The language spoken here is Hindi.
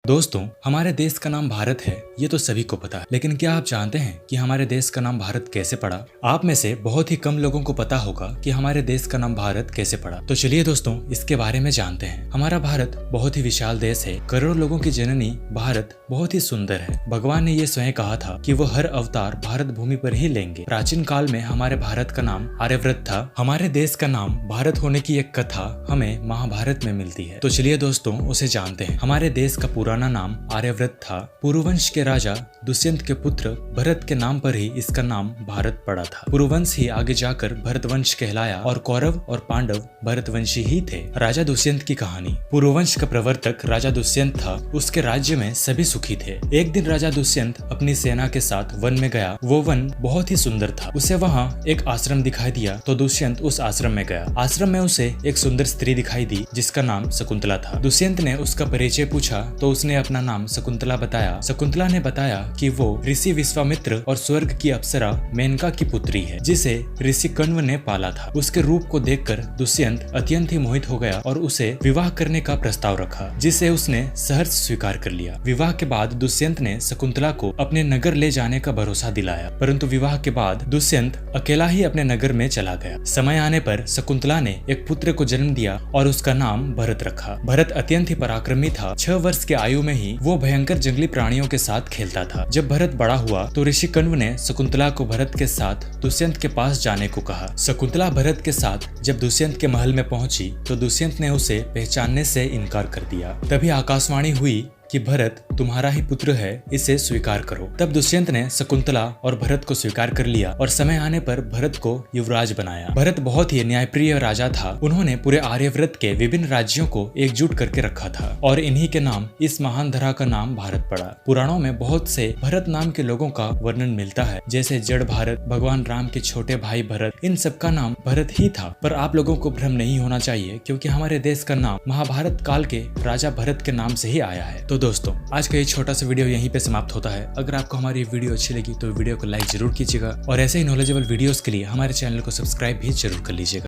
दोस्तों, हमारे देश का नाम भारत है, ये तो सभी को पता है। लेकिन क्या आप जानते हैं कि हमारे देश का नाम भारत कैसे पड़ा? आप में से बहुत ही कम लोगों को पता होगा कि हमारे देश का नाम भारत कैसे पड़ा। तो चलिए दोस्तों, इसके बारे में जानते हैं। हमारा भारत बहुत ही विशाल देश है। करोड़ों लोगों की जननी भारत बहुत ही सुंदर है। भगवान ने ये स्वयं कहा था कि वो हर अवतार भारत भूमि पर ही लेंगे। प्राचीन काल में हमारे भारत का नाम आर्यव्रत था। हमारे देश का नाम भारत होने की एक कथा हमें महाभारत में मिलती है। तो चलिए दोस्तों, उसे जानते हैं। हमारे देश का पुराना नाम आर्यव्रत था। पुरुवंश के राजा दुष्यंत के पुत्र भरत के नाम पर ही इसका नाम भारत पड़ा था। पुरुवंश ही आगे जाकर भरतवंश कहलाया और कौरव और पांडव भरतवंशी ही थे। राजा दुष्यंत की कहानी। पुरुवंश का प्रवर्तक राजा दुष्यंत था। उसके राज्य में सभी सुखी थे। एक दिन राजा दुष्यंत अपनी सेना के साथ वन में गया। वो वन बहुत ही सुंदर था। उसे वहाँ एक आश्रम दिखाई दिया तो दुष्यंत उस आश्रम में गया। आश्रम में उसे एक सुंदर स्त्री दिखाई दी जिसका नाम शकुंतला था। दुष्यंत ने उसका परिचय पूछा तो उसने अपना नाम शकुंतला बताया। शकुंतला ने बताया कि वो ऋषि विश्वामित्र और स्वर्ग की अप्सरा मेनका की पुत्री है जिसे ऋषि कण्व ने पाला था। उसके रूप को देखकर दुष्यंत अत्यंत ही मोहित हो गया और उसे विवाह करने का प्रस्ताव रखा जिसे उसने सहर्ष स्वीकार कर लिया। विवाह के बाद दुष्यंत ने शकुंतला को अपने नगर ले जाने का भरोसा दिलाया, परंतु विवाह के बाद दुष्यंत अकेला ही अपने नगर में चला गया। समय आने पर शकुंतला ने एक पुत्र को जन्म दिया और उसका नाम भरत रखा। भरत अत्यंत ही पराक्रमी था। 6 वर्ष की आयु में ही वो भयंकर जंगली प्राणियों के साथ खेलता था। जब भरत बड़ा हुआ तो ऋषि कण्व ने शकुंतला को भरत के साथ दुष्यंत के पास जाने को कहा। शकुंतला भरत के साथ जब दुष्यंत के महल में पहुंची तो दुष्यंत ने उसे पहचानने से इनकार कर दिया। तभी आकाशवाणी हुई कि भरत तुम्हारा ही पुत्र है, इसे स्वीकार करो। तब दुष्यंत ने शकुंतला और भरत को स्वीकार कर लिया और समय आने पर भरत को युवराज बनाया। भरत बहुत ही न्यायप्रिय राजा था। उन्होंने पूरे आर्यव्रत के विभिन्न राज्यों को एकजुट करके रखा था और इन्हीं के नाम इस महान धरा का नाम भारत पड़ा। पुराणों में बहुत से भरत नाम के लोगों का वर्णन मिलता है, जैसे जड़ भारत, भगवान राम के छोटे भाई भरत, इन सबका नाम भरत ही था। पर आप लोगों को भ्रम नहीं होना चाहिए क्योंकि हमारे देश का नाम महाभारत काल के राजा भरत के नाम से ही आया है। तो दोस्तों, आज का ये छोटा सा वीडियो यहीं पे समाप्त होता है। अगर आपको हमारी वीडियो अच्छी लगी तो वीडियो को लाइक जरूर कीजिएगा और ऐसे ही नॉलेजेबल वीडियोस के लिए हमारे चैनल को सब्सक्राइब भी जरूर कर लीजिएगा।